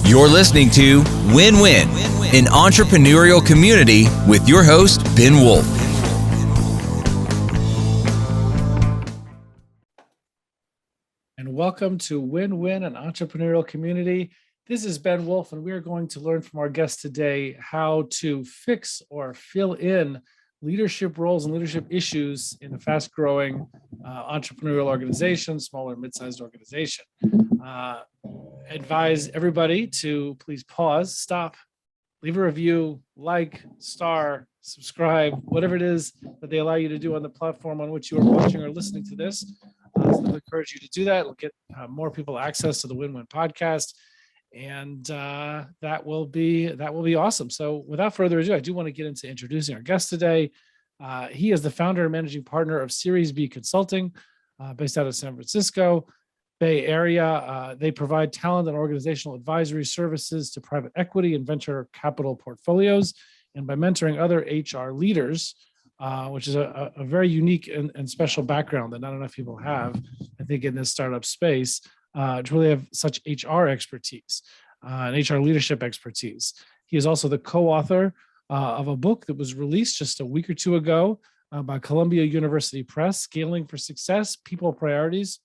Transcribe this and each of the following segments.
You're listening to Win-Win, an entrepreneurial community with your host, Ben Wolf. And welcome to Win-Win, an entrepreneurial community. This is Ben Wolf, and we are going to learn from our guest today how to fix or fill in leadership roles and leadership issues in a fast-growing entrepreneurial organization, small or mid-sized organization. Advise everybody to please pause, stop, leave a review, like, star, subscribe, whatever it is that they allow you to do on the platform on which you are watching or listening to this. So I encourage you to do that. It'll get more people access to the Win-Win podcast, and that will be awesome. So without further ado, I do want to get into introducing our guest today. He is the founder and managing partner of Series B Consulting, based out of San Francisco Bay Area. They provide talent and organizational advisory services to private equity and venture capital portfolios, and by mentoring other HR leaders, which is a very unique and special background that not enough people have, I think, in this startup space, to really have such HR expertise and HR leadership expertise. He is also the co-author of a book that was released just a week or two ago by Columbia University Press, Scaling for Success, People Priorities,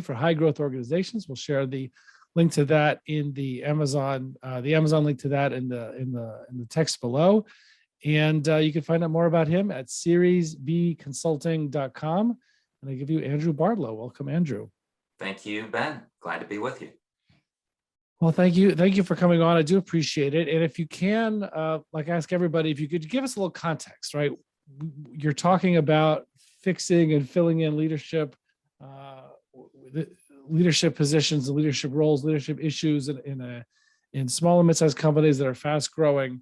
for high growth organizations. We'll share the link to that in the Amazon link to that in the text below. And you can find out more about him at seriesbconsulting.com. And I give you Andrew Bartlow. Welcome, Andrew. Thank you, Ben. Glad to be with you. Well, thank you. Thank you for coming on. I do appreciate it. And if you can, like I ask everybody, if you could give us a little context, right? You're talking about fixing and filling in leadership positions, and leadership roles, leadership issues in small and mid-sized companies that are fast growing.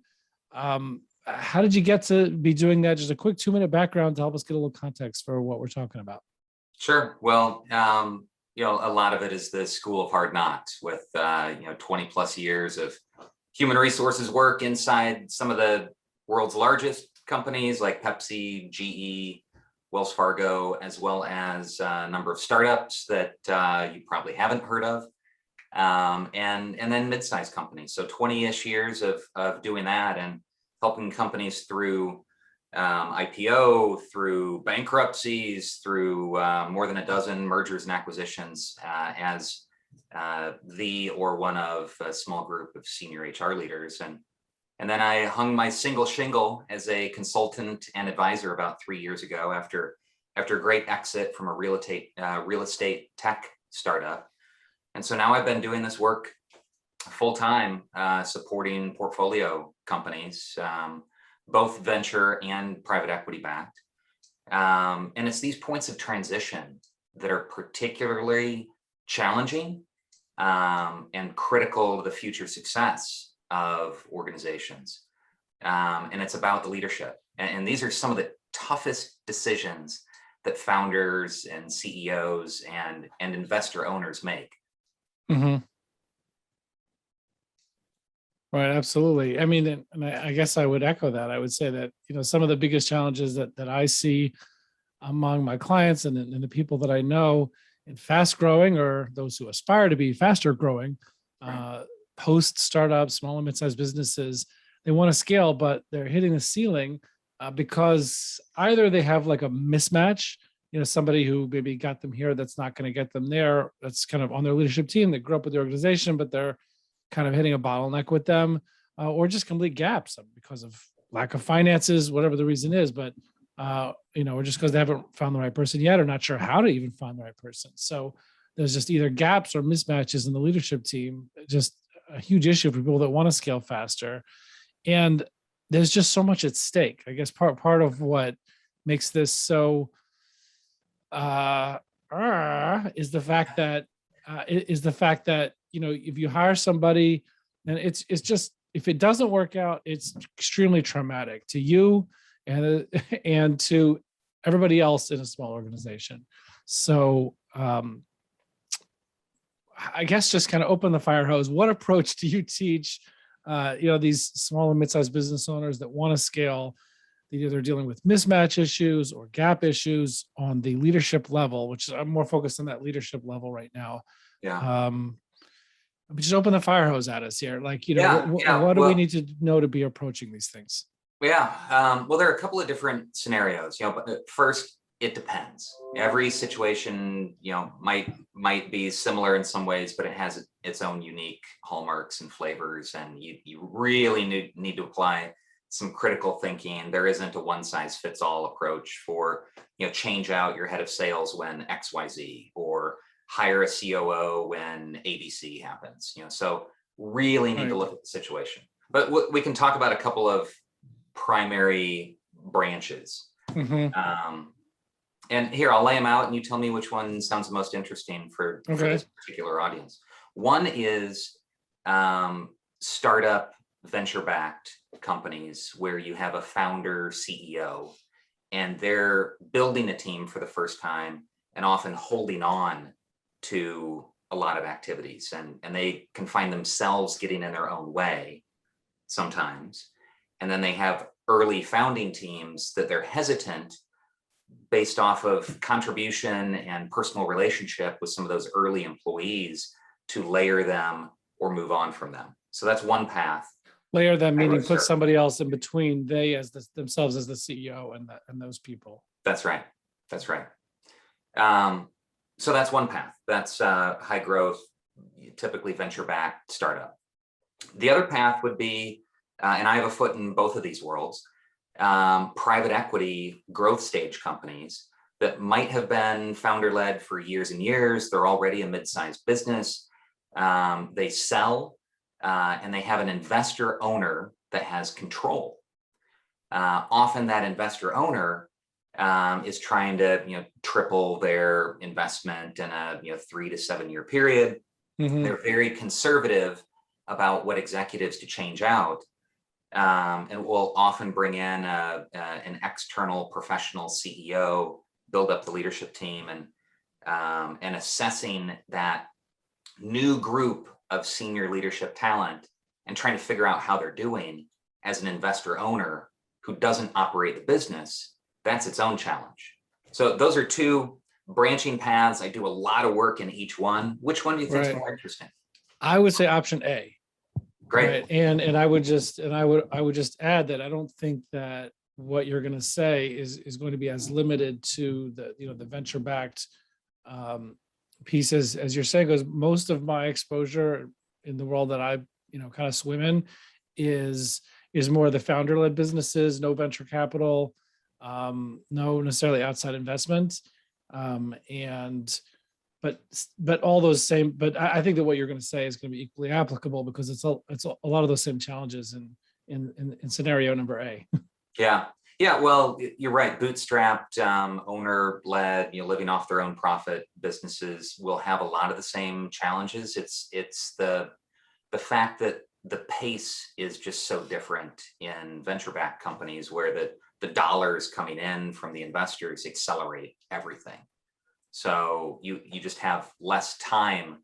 How did you get to be doing that? Just a quick 2-minute background to help us get a little context for what we're talking about. Sure. Well, a lot of it is the school of hard knocks with 20 plus years of human resources work inside some of the world's largest companies like Pepsi, GE, Wells Fargo, as well as a number of startups that you probably haven't heard of, and then mid-sized companies. So 20-ish years of doing that and helping companies through IPO, through bankruptcies, through more than a dozen mergers and acquisitions as the or one of a small group of senior HR leaders. And then I hung my single shingle as a consultant and advisor about 3 years ago after a great exit from a real estate tech startup. And so now I've been doing this work full time, supporting portfolio companies, both venture and private equity backed. And it's these points of transition that are particularly challenging and critical to the future success of organizations. And it's about the leadership. And these are some of the toughest decisions that founders and CEOs and investor owners make. Mm-hmm. Right, absolutely. I mean, and I guess I would echo that. I would say that, some of the biggest challenges that I see among my clients and the people that I know in fast growing, or those who aspire to be faster growing, post startups, small and mid-sized businesses, they want to scale, but they're hitting the ceiling because either they have like a mismatch, somebody who maybe got them here that's not going to get them there, that's kind of on their leadership team that grew up with the organization, but they're kind of hitting a bottleneck with them, or just complete gaps because of lack of finances, whatever the reason is. But, or just because they haven't found the right person yet, or not sure how to even find the right person. So there's just either gaps or mismatches in the leadership team, just a huge issue for people that want to scale faster. And there's just so much at stake. I guess part of what makes this so is the fact that if you hire somebody, and it's just, if it doesn't work out, it's extremely traumatic to you and to everybody else in a small organization. So I guess just kind of open the fire hose. What approach do you teach these small and mid-sized business owners that want to scale? They're dealing with mismatch issues or gap issues on the leadership level, which I'm more focused on that leadership level right now. Yeah. just open the fire hose at us here. Like, Yeah, yeah. what do we Well, need to know to be approaching these things? yeah. Well, there are a couple of different scenarios. But first, it depends. Every situation, might be similar in some ways, but it has its own unique hallmarks and flavors, and you really need to apply some critical thinking. There isn't a one size fits all approach for, change out your head of sales when XYZ, or hire a COO when ABC happens. So really need to Right. look at the situation. But we can talk about a couple of primary branches. Mhm. And here, I'll lay them out and you tell me which one sounds the most interesting for Okay. this particular audience. One is startup venture-backed companies where you have a founder CEO and they're building a team for the first time and often holding on to a lot of activities, and they can find themselves getting in their own way sometimes. And then they have early founding teams that they're hesitant based off of contribution and personal relationship with some of those early employees to layer them or move on from them. So that's one path. Layer them, meaning put Sure. somebody else in between themselves as the CEO and those people. That's right. That's right. So that's one path. That's high growth, typically venture-backed startup. The other path would be, and I have a foot in both of these worlds, private equity growth stage companies that might have been founder-led for years and years. They're already a mid-sized business. They sell, and they have an investor owner that has control. Often that investor owner is trying to triple their investment in a 3 to 7 year period. Mhm. They're very conservative about what executives to change out, and will often bring in an external professional CEO, build up the leadership team, and assessing that new group of senior leadership talent and trying to figure out how they're doing as an investor owner who doesn't operate the business. That's its own challenge. So those are two branching paths. I do a lot of work in each one. Which one do you think is Right. more interesting? I would say option A. Great. Right. And I would just add that I don't think that what you're going to say is going to be as limited to the venture backed piece as you're saying, because most of my exposure in the world that I kind of swim in is more the founder led businesses, no venture capital, no necessarily outside investment, and but all those same. But I think that what you're going to say is going to be equally applicable because it's a lot of those same challenges in scenario number A. Yeah. Yeah. Well, you're right. Bootstrapped, owner led, living off their own profit businesses will have a lot of the same challenges. It's the fact that the pace is just so different in venture-backed companies where the dollars coming in from the investors accelerate everything. So you just have less time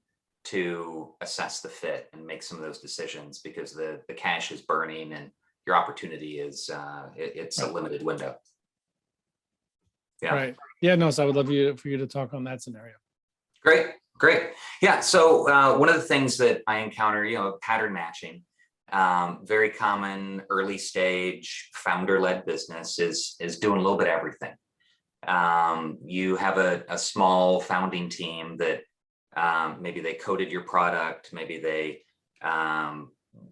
to assess the fit and make some of those decisions because the cash is burning and your opportunity is it's a limited window. Yeah. Right. Yeah. No. So I would love for you to talk on that scenario. Great. Yeah. So one of the things that I encounter, pattern matching, very common early stage founder-led business is doing a little bit of everything. You have a small founding team that maybe they coded your product, maybe they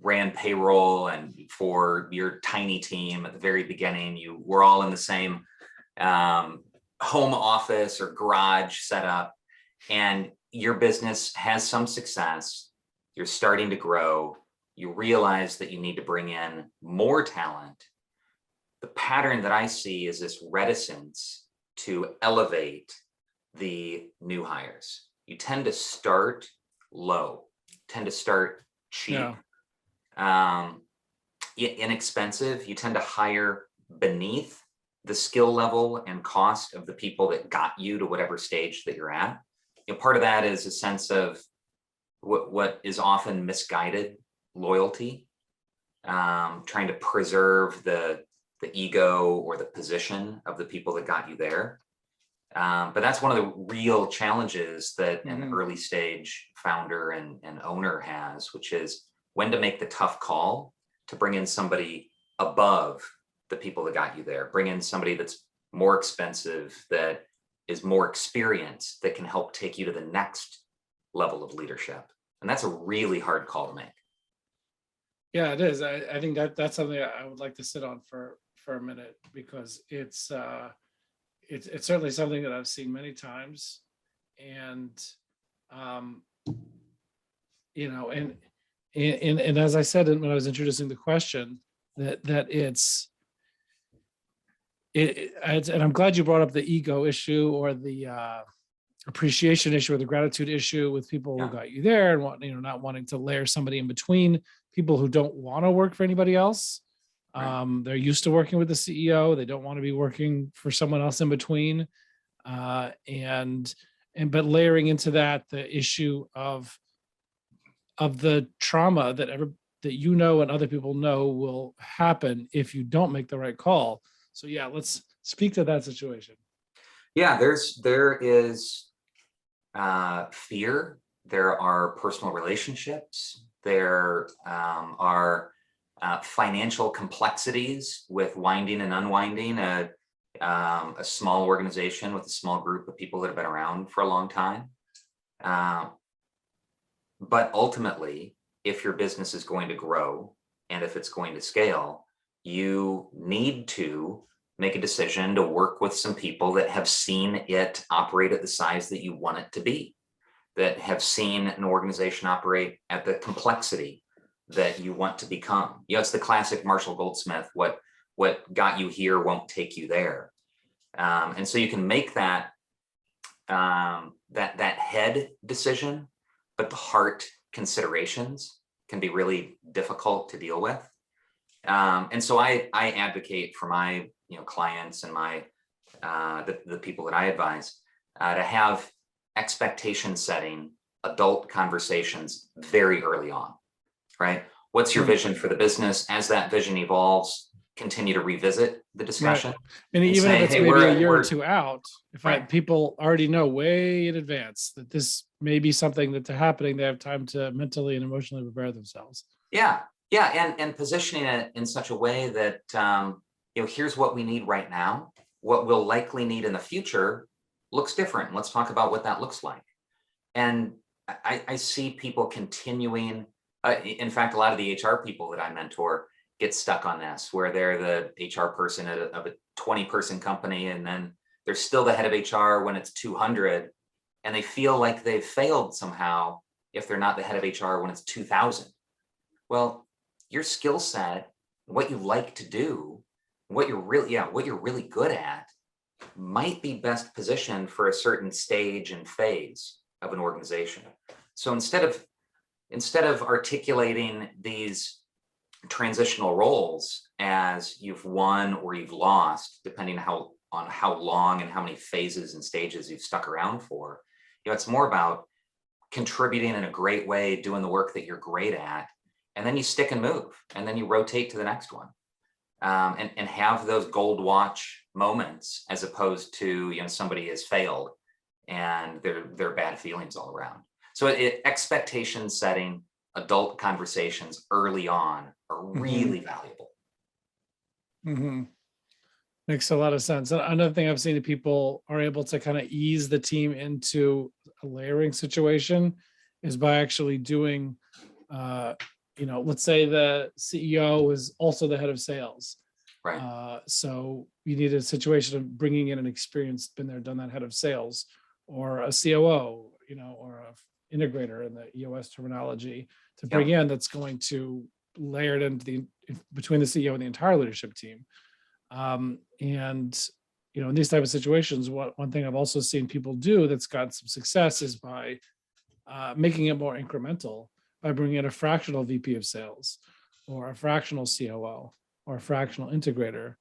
ran payroll, and for your tiny team at the very beginning, you were all in the same home office or garage setup, and your business has some success. You're starting to grow. You realize that you need to bring in more talent. The pattern that I see is this reticence to elevate the new hires. You tend to start low, tend to start cheap, inexpensive. You tend to hire beneath the skill level and cost of the people that got you to whatever stage that you're at. Part of that is a sense of what is often misguided loyalty, trying to preserve the ego or the position of the people that got you there. But that's one of the real challenges that an Mhm. early stage founder and owner has, which is when to make the tough call to bring in somebody above the people that got you there, bring in somebody that's more expensive, that is more experienced, that can help take you to the next level of leadership. And that's a really hard call to make. Yeah, it is. I think that's something I would like to sit on for a minute, because it's certainly something that I've seen many times. And um, and as I said when I was introducing the question, that and I'm glad you brought up the ego issue, or the appreciation issue, or the gratitude issue, with people who Yeah. got you there, and not wanting to layer somebody in between people who don't want to work for anybody else. Right. They're used to working with the CEO. They don't want to be working for someone else in between. But layering into that the issue of the trauma that and other people know will happen if you don't make the right call. So yeah, let's speak to that situation. Yeah, there is fear. There are personal relationships. There are financial complexities with winding and unwinding a small organization with a small group of people that have been around for a long time. But ultimately, if your business is going to grow and if it's going to scale, you need to make a decision to work with some people that have seen it operate at the size that you want it to be, that have seen an organization operate at the complexity that you want to become. It's the classic Marshall Goldsmith, what got you here won't take you there. And so you can make that head decision, but the heart considerations can be really difficult to deal with. And so I advocate for my clients and my the people that I advise to have expectation setting adult conversations very early on, right? What's your vision for the business? As that vision evolves, continue to revisit the discussion. And even say, if it's hey, maybe a year or we're- two out, if Right. people already know way in advance that this may be something that's happening, they have time to mentally and emotionally prepare themselves. Yeah, and positioning it in such a way that here's what we need right now. What we'll likely need in the future looks different. Let's talk about what that looks like. And I see people continuing. In fact, a lot of the HR people that I mentor get stuck on this, where they're the HR person of a 20-person company, and then they're still the head of HR when it's 200, and they feel like they've failed somehow if they're not the head of HR when it's 2,000. Well, your skill set, what you like to do, what you're really good at, might be best positioned for a certain stage and phase of an organization. So instead of articulating these transitional roles as you've won or you've lost, depending on how long and how many phases and stages you've stuck around for, it's more about contributing in a great way, doing the work that you're great at, and then you stick and move, and then you rotate to the next one, and have those gold watch moments, as opposed to somebody has failed and there are bad feelings all around. So expectation setting, adult conversations early on are really valuable. Mm-hmm. Makes a lot of sense. Another thing I've seen that people are able to kind of ease the team into a layering situation is by actually doing, let's say the CEO is also the head of sales. Right. So you need a situation of bringing in an experienced, been there, done that head of sales, or a COO, or a integrator in the EOS terminology, to bring in, that's going to layer it into between the CEO and the entire leadership team. In these type of situations, one thing I've also seen people do that's got some success is by making it more incremental, by bringing in a fractional VP of sales, or a fractional COO, or a fractional integrator,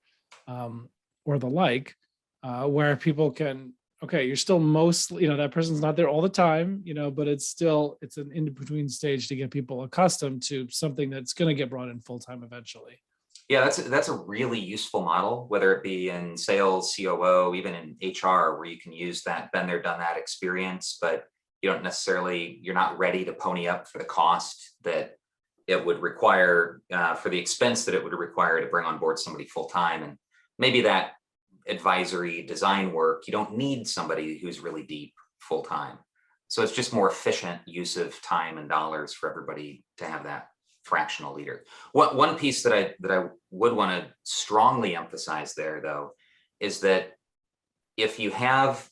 or the like, where people can, okay, you're still mostly, that person's not there all the time, but it's an in-between stage to get people accustomed to something that's going to get brought in full-time eventually. Yeah, that's a really useful model, whether it be in sales, COO, even in HR, where you can use that been there, done that experience, but you're not ready to pony up for the cost that it would require, for the expense that it would require to bring on board somebody full time. And maybe that advisory design work, you don't need somebody who's really deep full time. So it's just more efficient use of time and dollars for everybody to have that fractional leader. One piece that I would want to strongly emphasize there, though, is that if you have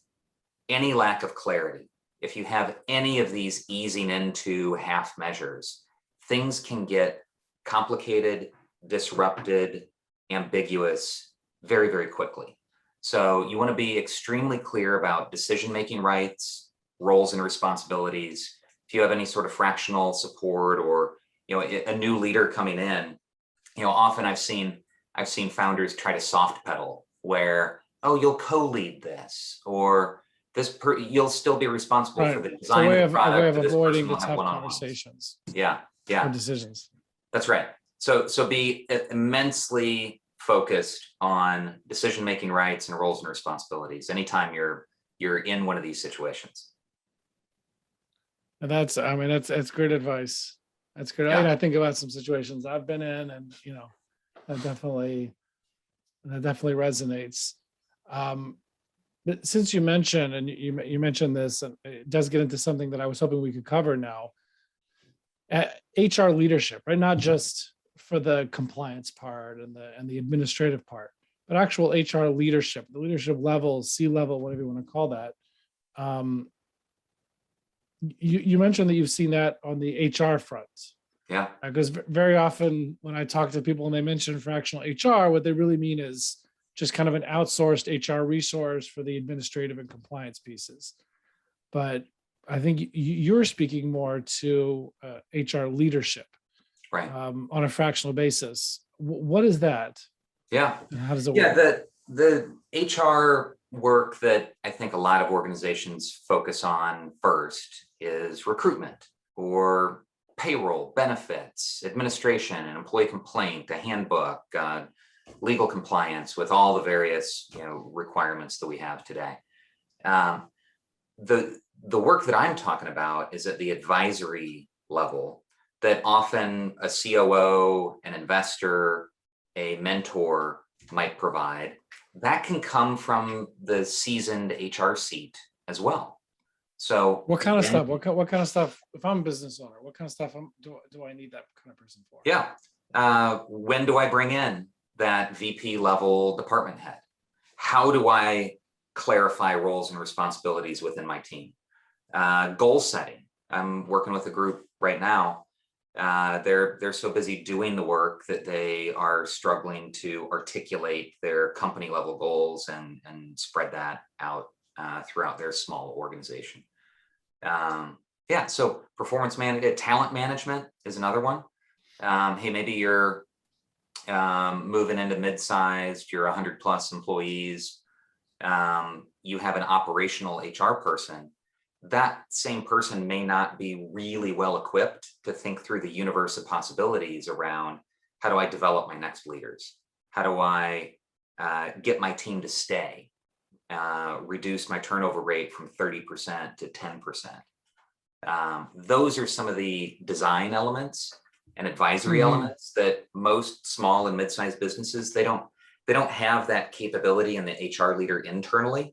any lack of clarity, if you have any of these easing into half measures, things can get complicated, disrupted, ambiguous very, very quickly. So you want to be extremely clear about decision-making rights, roles and responsibilities. If you have any sort of fractional support or a new leader coming in, often I've seen founders try to soft pedal where, oh, you'll co-lead this, or you'll still be responsible for the design of the product. A way of avoiding the tough conversations. Yeah. Or decisions. That's right. So be immensely focused on decision-making rights and roles and responsibilities anytime you're in one of these situations. And that's great advice. That's good. Yeah. I think about some situations I've been in, and that definitely resonates. But since you mentioned, and you mentioned this, and it does get into something that I was hoping we could cover now. HR leadership, right? Not just for the compliance part and the administrative part, but actual HR leadership, the leadership level, C-level, whatever you want to call that. You mentioned that you've seen that on the HR front. Yeah. Because very often when I talk to people and they mention fractional HR, what they really mean is just kind of an outsourced HR resource for the administrative and compliance pieces. But I think you're speaking more to HR leadership, right? On a fractional basis. What is that? Yeah. And how does it work? Yeah, the HR work that I think a lot of organizations focus on first is recruitment or payroll, benefits, administration, and employee complaint, a handbook, legal compliance with all the various requirements that we have today. The work that I'm talking about is at the advisory level, that often a COO, an investor, a mentor might provide. That can come from the seasoned HR seat as well. So what kind of stuff? What kind of stuff? If I'm a business owner, what kind of stuff do I need that kind of person for? Yeah. When do I bring in that VP level department head? How do I clarify roles and responsibilities within my team? Goal setting. I'm working with a group right now. They're so busy doing the work that they are struggling to articulate their company level goals and spread that out throughout their small organization. So performance management, talent management is another one. Hey, maybe you're moving into mid-sized, you're 100 plus employees. You have an operational HR person. That same person may not be really well equipped to think through the universe of possibilities around how do I develop my next leaders? How do I get my team to stay? Reduce my turnover rate from 30% to 10%. Those are some of the design elements and advisory elements that most small and mid-sized businesses, they don't have that capability in the HR leader internally.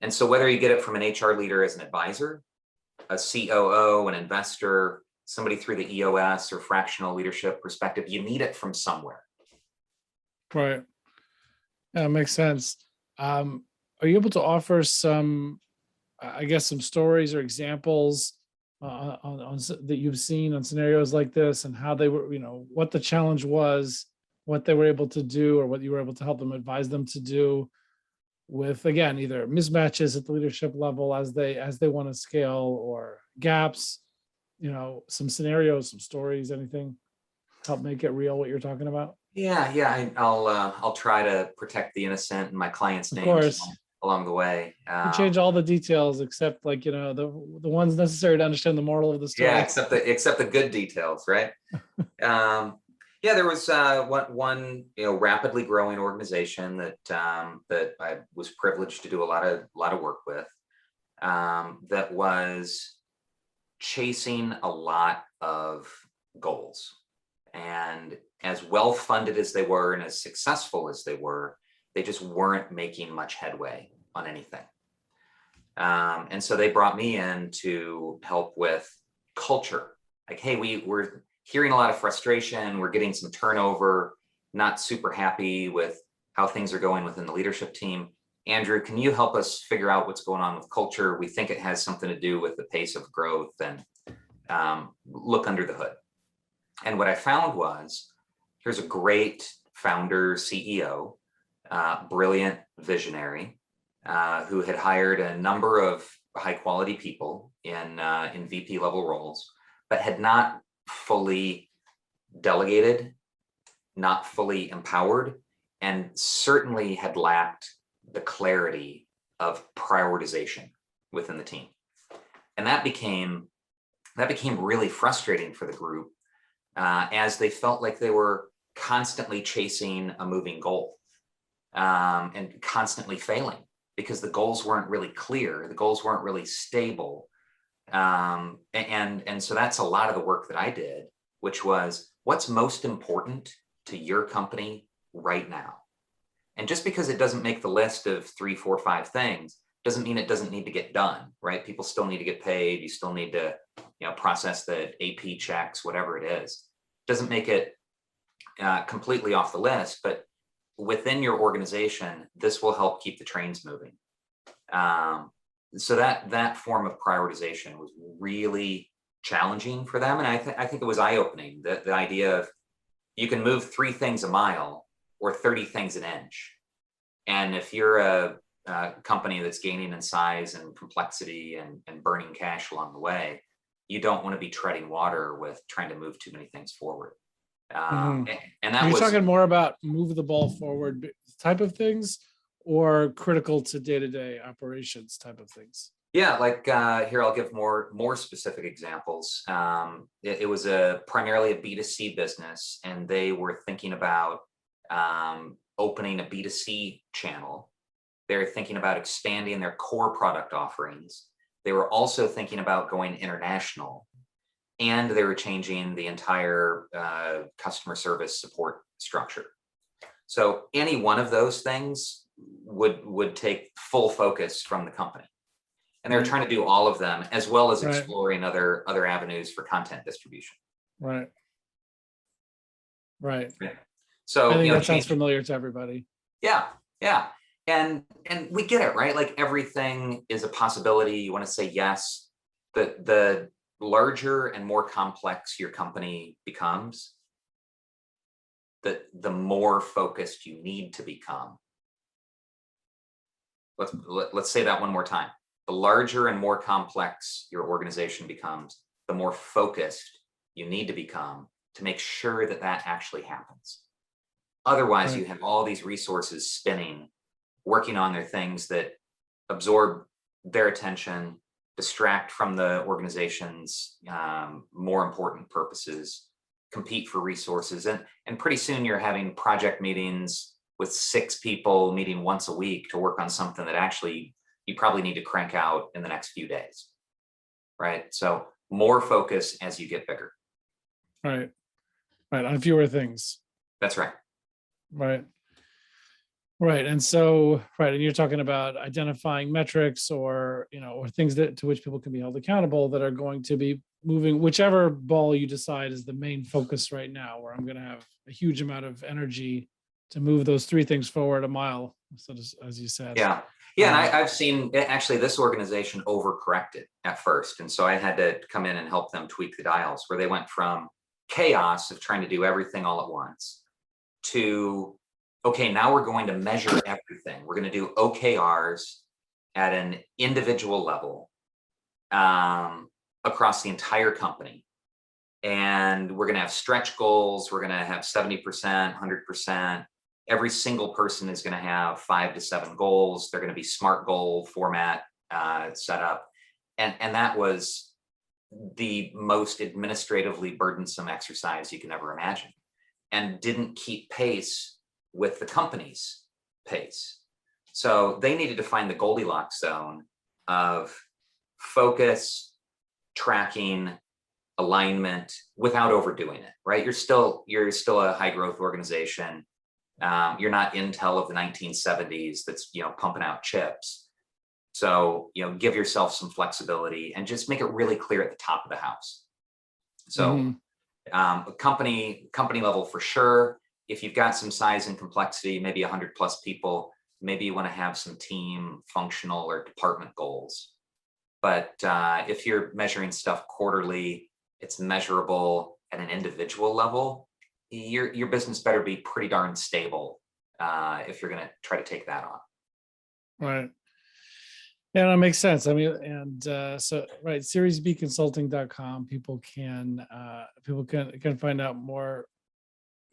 And so whether you get it from an HR leader as an advisor, a COO, an investor, somebody through the EOS or fractional leadership perspective, you need it from somewhere. Right. That makes sense. Are you able to offer some stories or examples on that you've seen on scenarios like this, and how they were, what the challenge was, what they were able to do, or what you were able to help them, advise them to do with, again, either mismatches at the leadership level as they want to scale, or gaps, some scenarios, some stories, anything help make it real what you're talking about? Yeah. I'll try to protect the innocent and my clients' names. Of course. Along the way. You change all the details except the ones necessary to understand the moral of the story. Yeah, except the good details, right? Yeah, there was one rapidly growing organization that that I was privileged to do a lot of work with, that was chasing a lot of goals. And as well funded as they were and as successful as they were, they just weren't making much headway on anything. And so they brought me in to help with culture. Like, hey, we're hearing a lot of frustration. We're getting some turnover, not super happy with how things are going within the leadership team. Andrew, can you help us figure out what's going on with culture? We think it has something to do with the pace of growth, and look under the hood. And what I found was, here's a great founder, CEO, brilliant visionary, who had hired a number of high quality people in VP level roles, but had not fully delegated, not fully empowered, and certainly had lacked the clarity of prioritization within the team. And that became really frustrating for the group, as they felt like they were constantly chasing a moving goal, and constantly failing because the goals weren't really clear, the goals weren't really stable. And so that's a lot of the work that I did, which was, what's most important to your company right now? And just because it doesn't make the list of 3, 4, 5 things doesn't mean it doesn't need to get done, right? People still need to get paid. You still need to, process the AP checks, whatever it is. Doesn't make it completely off the list, but within your organization, this will help keep the trains moving. So that form of prioritization was really challenging for them, and I think it was eye-opening. The idea of, you can move 3 things a mile or 30 things an inch, and if you're a company that's gaining in size and complexity and burning cash along the way, you don't want to be treading water with trying to move too many things forward. And that You're was talking more about move the ball forward type of things, or critical to day-to-day operations type of things? Yeah, like here, I'll give more specific examples. It was primarily a B2C business, and they were thinking about opening a B2C channel. They were thinking about expanding their core product offerings. They were also thinking about going international, and they were changing the entire customer service support structure. So any one of those things would take full focus from the company. And they're trying to do all of them, as well as exploring other avenues for content distribution. Right. So I think that sounds familiar to everybody. Yeah. And we get it, right? Like, everything is a possibility. You want to say yes. The larger and more complex your company becomes, the more focused you need to become. Let's say that one more time. The larger and more complex your organization becomes, the more focused you need to become to make sure that actually happens. Otherwise, you have all these resources spinning, working on their things that absorb their attention, distract from the organization's more important purposes, compete for resources. And pretty soon you're having project meetings with 6 people meeting once a week to work on something that actually you probably need to crank out in the next few days, right? So more focus as you get bigger. Right, on fewer things. That's right. Right. And so, and you're talking about identifying metrics or things to which people can be held accountable that are going to be moving whichever ball you decide is the main focus right now, where I'm going to have a huge amount of energy to move those 3 things forward a mile, so as you said. Yeah. And I've seen actually this organization overcorrected at first. And so I had to come in and help them tweak the dials, where they went from chaos of trying to do everything all at once to, okay, now we're going to measure everything. We're going to do OKRs at an individual level across the entire company. And we're going to have stretch goals. We're going to have 70%, 100%. Every single person is going to have 5 to 7 goals. They're going to be SMART goal format set up. And that was the most administratively burdensome exercise you can ever imagine. and didn't keep pace with the company's pace. So they needed to find the Goldilocks zone of focus, tracking, alignment without overdoing it, right? You're still a high growth organization. You're not Intel of the 1970s that's, pumping out chips. So, give yourself some flexibility and just make it really clear at the top of the house. So company level for sure. If you've got some size and complexity, maybe 100 plus people, maybe you want to have some team, functional, or department goals. But if you're measuring stuff quarterly, it's measurable at an individual level, your business better be pretty darn stable if you're going to try to take that on. Right. Yeah, that makes sense. I mean, and right, seriesbconsulting.com. People can find out more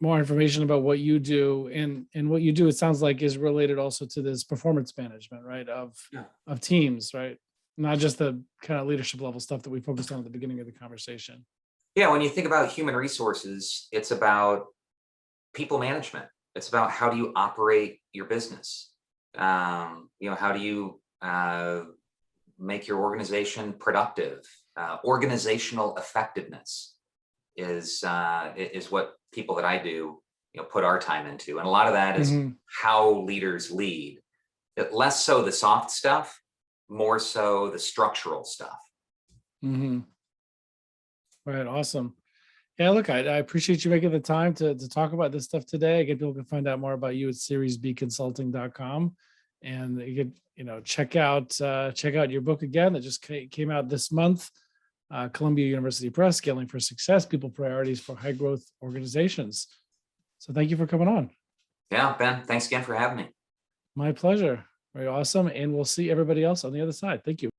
information about what you do, and what you do. It sounds like is related also to this performance management, right? Of teams, right? Not just the kind of leadership level stuff that we focused on at the beginning of the conversation. Yeah, when you think about human resources, it's about people management. It's about how do you operate your business? How do you make your organization productive? Organizational effectiveness is what people that I do, put our time into, and a lot of that is how leaders lead. Less so the soft stuff, more so the structural stuff. Right. Awesome. Yeah, look, I appreciate you making the time to talk about this stuff today. Again, people can find out more about you at seriesbconsulting.com, and you can, check out your book again that just came out this month, Columbia University Press, Scaling for Success, People Priorities for High Growth Organizations. So thank you for coming on. Yeah, Ben, thanks again for having me. My pleasure. Very awesome. And we'll see everybody else on the other side. Thank you.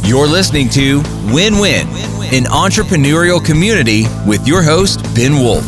You're listening to Win-Win, an entrepreneurial community with your host, Ben Wolf.